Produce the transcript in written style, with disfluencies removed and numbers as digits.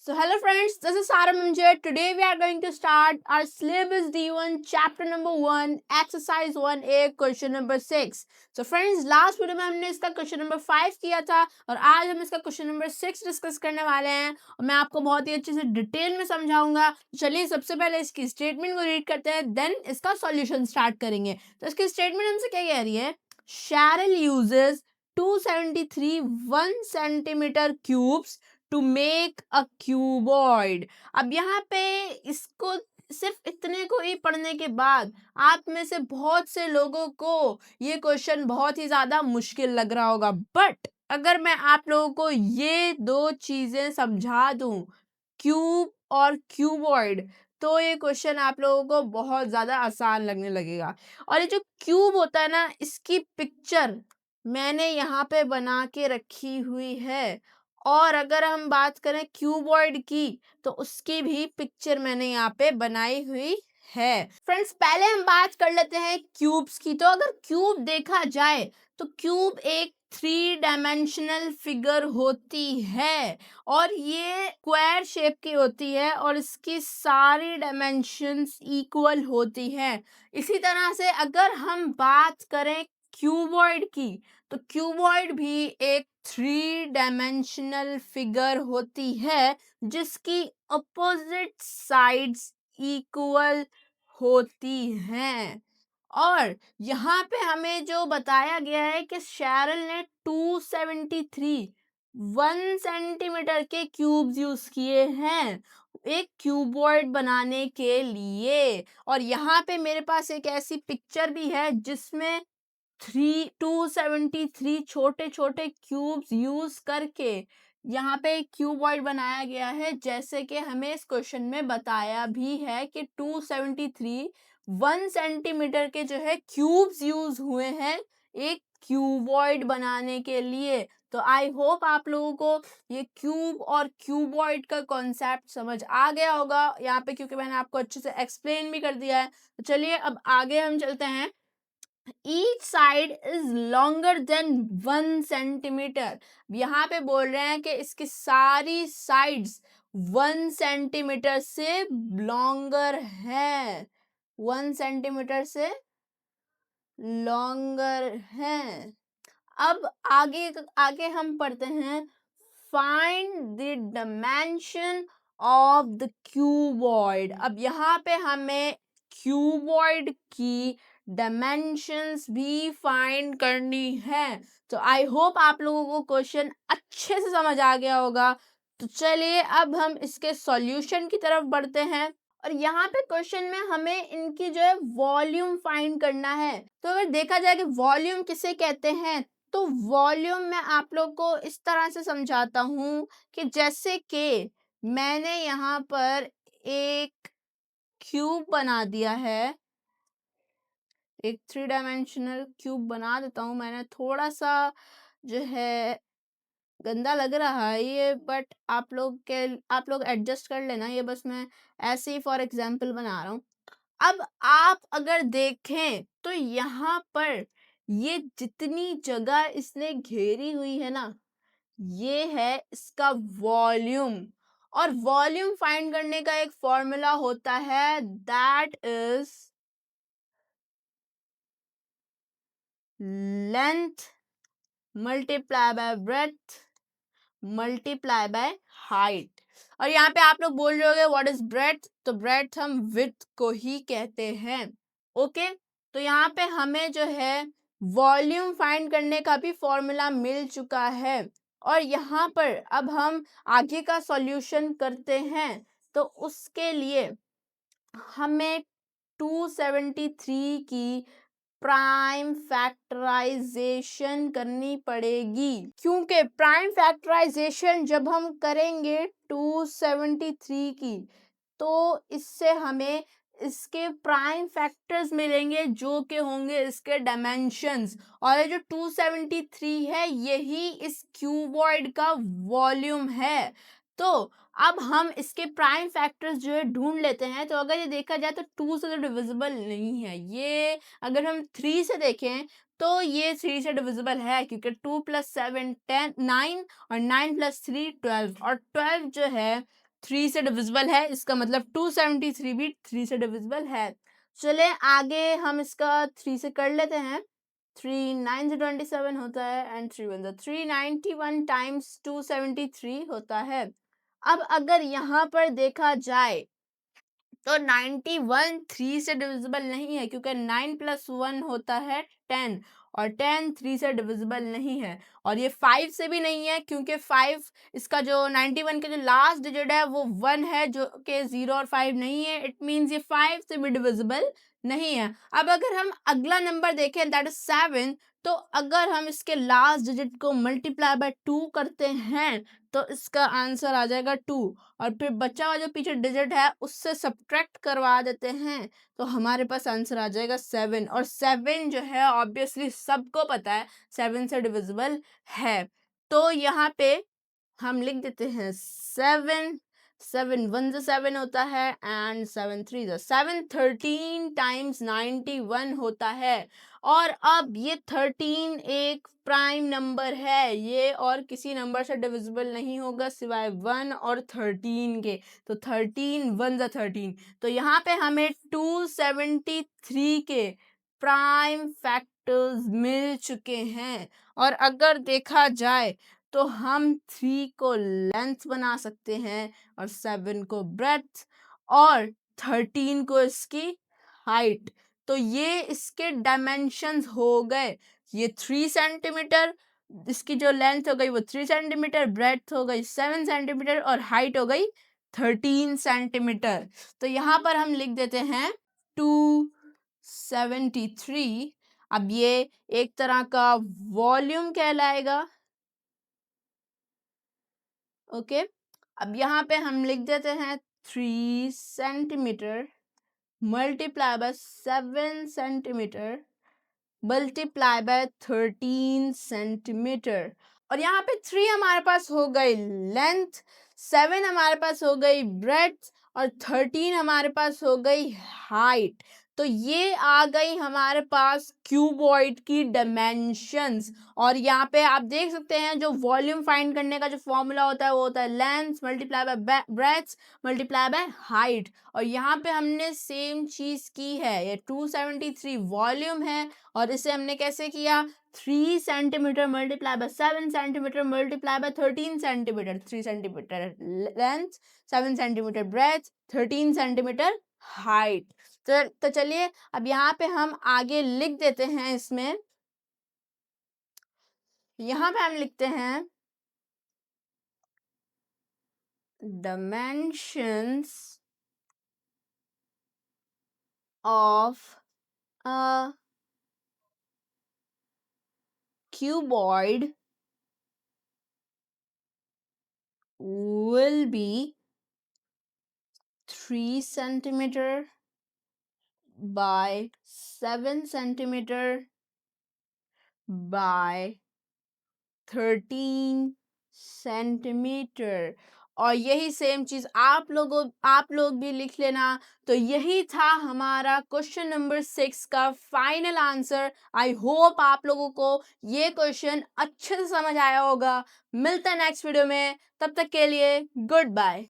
So hello friends, this is Sarah Mimjer. Today we are going to start our syllabus D1 chapter number 1 exercise 1A question number 6. So friends, last video में हमने इसका question number 5 किया था और आज हम इसका question number 6 discuss करने वाले हैं और मैं आपको बहुत ही अच्छे से डिटेल में समझाऊंगा। चलिए सबसे पहले इसकी स्टेटमेंट को रीड करते हैं, देन इसका सॉल्यूशन स्टार्ट करेंगे। तो इसकी स्टेटमेंट हमसे क्या कह रही है? Cheryl uses 273 1 centimeter cubes to make a cuboid. अब यहाँ पे इसको सिर्फ इतने को ही पढ़ने के बाद आप में से बहुत से लोगों को ये क्वेश्चन बहुत ही ज्यादा मुश्किल लग रहा होगा, बट अगर मैं आप लोगों को ये दो चीजें समझा दूं, क्यूब और क्यूबॉइड, तो ये क्वेश्चन आप लोगों को बहुत ज्यादा आसान लगने लगेगा। और ये जो क्यूब होता है ना, इसकी पिक्चर मैंने यहाँ पे बना के रखी हुई है और अगर हम बात करें क्यूबॉइड की तो उसकी भी पिक्चर मैंने यहाँ पे बनाई हुई है। फ्रेंड्स, पहले हम बात कर लेते हैं क्यूब्स की। तो अगर क्यूब देखा जाए तो क्यूब एक 3 डायमेंशनल फिगर होती है और ये स्क्वायर शेप की होती है और इसकी सारी डायमेंशंस इक्वल होती हैं। इसी तरह से अगर हम बात करें क्यूबॉइड की तो क्यूबॉइड भी एक 3 डायमेंशनल फिगर होती है जिसकी अपोजिट साइड्स इक्वल होती हैं। और यहाँ पे हमें जो बताया गया है कि शैरल ने 273 1 सेंटीमीटर के क्यूब्स यूज किए हैं एक क्यूबॉइड बनाने के लिए। और यहाँ पे मेरे पास एक ऐसी पिक्चर भी है जिसमें 273 छोटे छोटे क्यूब्स यूज करके यहाँ पे एक क्यूबॉइड बनाया गया है, जैसे कि हमें इस क्वेश्चन में बताया भी है कि 273 1 सेंटीमीटर के जो है क्यूब्स यूज हुए हैं एक क्यूबॉइड बनाने के लिए। तो आई होप आप लोगों को ये क्यूब और क्यूबॉइड का कॉन्सेप्ट समझ आ गया होगा यहाँ पे, क्योंकि मैंने आपको अच्छे से एक्सप्लेन भी कर दिया है। तो चलिए अब आगे हम चलते हैं। Each side is longer than 1 centimetre. यहाँ पे बोल रहे हैं कि इसकी सारी साइड्स 1 सेंटीमीटर से लॉन्गर है, 1 सेंटीमीटर से लॉन्गर है। अब आगे आगे हम पढ़ते हैं, find the dimension of the cuboid. अब यहाँ पे हमें क्यूबॉइड की डायमेंशंस भी फाइंड करनी है। तो आई होप आप लोगों को क्वेश्चन अच्छे से समझ आ गया होगा। तो चलिए अब हम इसके सॉल्यूशन की तरफ बढ़ते हैं और यहाँ पे क्वेश्चन में हमें इनकी जो है वॉल्यूम फाइंड करना है। तो अगर देखा जाए कि वॉल्यूम किसे कहते हैं, तो वॉल्यूम मैं आप लोग को इस तरह से समझाता हूँ कि जैसे कि मैंने यहाँ पर एक क्यूब बना दिया है, एक 3 डायमेंशनल क्यूब बना देता हूँ। मैंने थोड़ा सा जो है गंदा लग रहा है ये, बट आप लोग एडजस्ट कर लेना, ये बस मैं ऐसे ही फॉर एग्जांपल बना रहा हूँ। अब आप अगर देखें तो यहाँ पर ये जितनी जगह इसने घेरी हुई है ना, ये है इसका वॉल्यूम। और वॉल्यूम फाइंड करने का एक फॉर्मूला होता है, that is length multiply by breadth multiply by height. और यहाँ पे आप लोग बोल रहे होंगे व्हाट इज ब्रेड्थ, तो ब्रेड्थ हम विड्थ को ही कहते हैं। ओके, तो यहाँ पे हमें जो है वॉल्यूम फाइंड करने का भी फॉर्मूला मिल चुका है और यहाँ पर अब हम आगे का सॉल्यूशन करते हैं। तो उसके लिए हमें 273 की प्राइम फैक्टराइजेशन करनी पड़ेगी, क्योंकि प्राइम फैक्टराइजेशन जब हम करेंगे 273 की तो इससे हमें इसके प्राइम फैक्टर्स मिलेंगे जो कि होंगे इसके डायमेंशंस। और ये जो 273 है यही इस क्यूबॉइड का वॉल्यूम है। तो अब हम इसके प्राइम फैक्टर्स जो है ढूंढ लेते हैं। तो अगर ये देखा जाए तो 2 से तो डिविजिबल नहीं है ये, अगर हम 3 से देखें तो ये 3 से डिविजिबल है, क्योंकि 2 + 7 10 9 और 9 + 3 12 और 12 जो है 3 से डिविजिबल है, इसका मतलब 273 भी 3 से डिविजिबल है। चले आगे हम इसका 3 से कर लेते हैं। 3 9 से 27 होता है एंड 3 1 391 टाइम्स 273 होता है। अब अगर यहाँ पर देखा जाए तो 91 3 से डिविजिबल नहीं है, क्योंकि 9 + 1 होता है 10 और 10 3 से डिविजिबल नहीं है। और ये 5 से भी नहीं है, क्योंकि 5 इसका जो 91 का जो लास्ट डिजिट है वो 1 है, जो कि 0 और 5 नहीं है। इट मीन्स ये 5 से भी डिविजिबल नहीं है। अब अगर हम अगला नंबर देखें दैट इज 7, तो अगर हम इसके लास्ट डिजिट को मल्टीप्लाई बाय 2 करते हैं तो इसका आंसर आ जाएगा 2, और फिर बचा हुआ जो पीछे डिजिट है उससे सब्ट्रैक्ट करवा देते हैं तो हमारे पास आंसर आ जाएगा 7। और 7 जो है ऑब्वियसली सबको पता है 7 से डिविजिबल है। तो यहाँ पे हम लिख देते हैं 7 7 1 7 होता है एंड 7 3 7 13 टाइम्स 91 होता है। और अब ये 13 एक प्राइम नंबर है, ये और किसी नंबर से डिविजिबल नहीं होगा सिवाय 1 और 13 के। तो 13 1 13, तो यहाँ पे हमें 273 के प्राइम फैक्टर्स मिल चुके हैं। और अगर देखा जाए तो हम 3 को लेंथ बना सकते हैं और 7 को ब्रेथ और 13 को इसकी हाइट। तो ये इसके डायमेंशंस हो गए। ये 3 सेंटीमीटर, इसकी जो लेंथ हो गई वो 3 सेंटीमीटर, ब्रेथ हो गई 7 सेंटीमीटर और हाइट हो गई 13 सेंटीमीटर। तो यहाँ पर हम लिख देते हैं 273। अब ये एक तरह का वॉल्यूम कहलाएगा। ओके, अब यहाँ पे हम लिख देते हैं 3 centimetre multiply by 7 centimetre multiply by 13 centimetre. और यहाँ पे 3 हमारे पास हो गई लेंथ, 7 हमारे पास हो गई ब्रेड्थ और 13 हमारे पास हो गई हाइट। तो ये आ गई हमारे पास क्यूबॉइड की डायमेंशंस। और यहाँ पे आप देख सकते हैं जो वॉल्यूम फाइंड करने का जो फॉर्मूला होता है वो होता है length multiply by breadth multiply by height. और यहाँ पे हमने सेम चीज की है। ये 273 वॉल्यूम है और इसे हमने कैसे किया, 3 centimetre multiply by 7 centimetre multiply by 13 centimetre, 3 centimetre length 7 centimetre breath 13 centimetre height. तो चलिए अब यहाँ पे हम आगे लिख देते हैं। इसमें यहाँ पे हम लिखते हैं dimensions of a cuboid will be 3 centimeter by 7 centimeter by 13 centimetre. और यही सेम चीज आप लोग भी लिख लेना। तो यही था हमारा क्वेश्चन नंबर 6 का फाइनल आंसर। आई होप आप लोगों को ये क्वेश्चन अच्छे से समझ आया होगा। मिलता है नेक्स्ट वीडियो में, तब तक के लिए गुड बाय।